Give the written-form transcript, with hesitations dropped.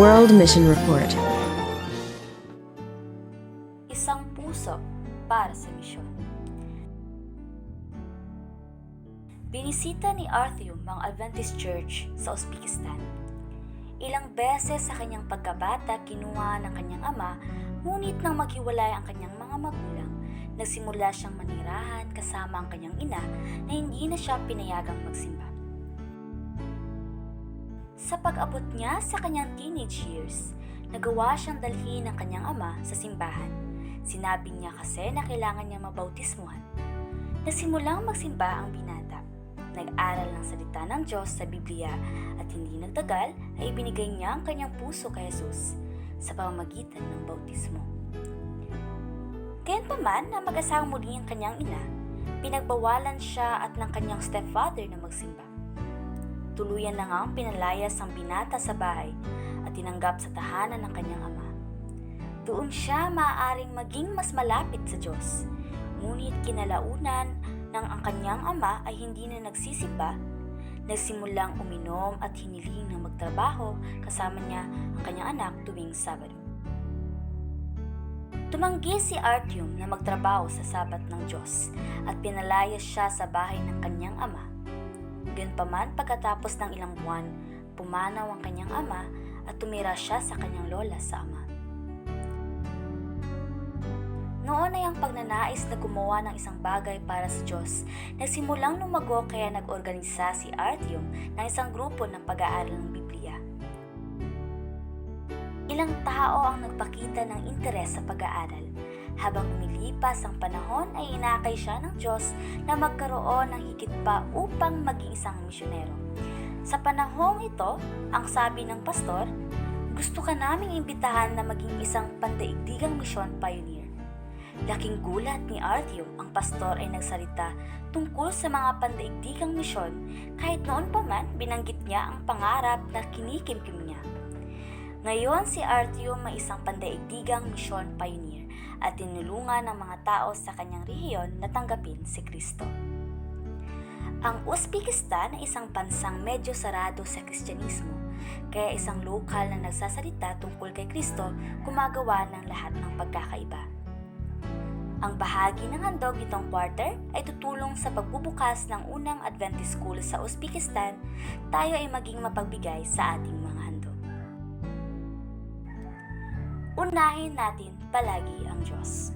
World Mission Report. Isang puso para sa misyon. Binisita ni Artyom ang Adventist Church sa Uzbekistan. Ilang beses sa kanyang pagkabata kinuha ng kanyang ama, ngunit nang maghiwalay ang kanyang mga magulang, nagsimula siyang manirahan kasama ang kanyang ina na hindi na siya pinayagang magsimba. Sa pag-abot niya sa kanyang teenage years, nagawa siyang dalhin ng kanyang ama sa simbahan. Sinabi niya kasi na kailangan niyang mabautismuhan. Nagsimulang magsimba ang binata. Nag-aral ng salita ng Diyos sa Biblia at hindi nagtagal ay ibinigay niya ang kanyang puso kay Jesus sa pamamagitan ng bautismo. Gayunpaman na mag-asawang muli ang kanyang ina, pinagbawalan siya at ng kanyang stepfather na magsimba. Tuluyan na ngang pinalayas ang binata sa bahay at tinanggap sa tahanan ng kanyang ama. Doon siya maaaring maging mas malapit sa Diyos. Ngunit kinalaunan nang ang kanyang ama ay hindi na nagsisimba, nagsimulang uminom at hiniling na magtrabaho kasama niya ang kanyang anak tuwing Sabado. Tumanggi si Artyom na magtrabaho sa Sabat ng Diyos at pinalayas siya sa bahay ng kanyang ama. Gayunpaman, pagkatapos ng ilang buwan, pumanaw ang kanyang ama at tumira siya sa kanyang lola sa ama. Noon ay ang pagnanais na gumawa ng isang bagay para sa Diyos, nagsimulang lumago kaya nag-organisa si Artyom ng isang grupo ng pag-aaral ng Biblia. Ilang tao ang nagpakita ng interes sa pag-aaral. Habang lumilipas ang panahon ay inakay siya ng Diyos na magkaroon ng higit pa upang maging isang misyonero. Sa panahong ito, ang sabi ng pastor, gusto ka naming imbitahan na maging isang pandaigdigang misyon pioneer. Laking gulat ni Artyom ang pastor ay nagsalita tungkol sa mga pandaigdigang misyon kahit noon pa man binanggit niya ang pangarap na kinikimkim niya. Ngayon si Artyom ay isang pandaigdigang misyon pioneer at tinulungan ng mga tao sa kanyang rehiyon na tanggapin si Kristo. Ang Uzbekistan ay isang bansang medyo sarado sa Kristyanismo, kaya isang lokal na nagsasalita tungkol kay Kristo gumagawa ng lahat ng pagkakaiba. Ang bahagi ng handog nitong quarter ay tutulong sa pagbubukas ng unang Adventist school sa Uzbekistan. Tayo ay maging mapagbigay sa ating mga handog. Unahin natin palagi ang Diyos.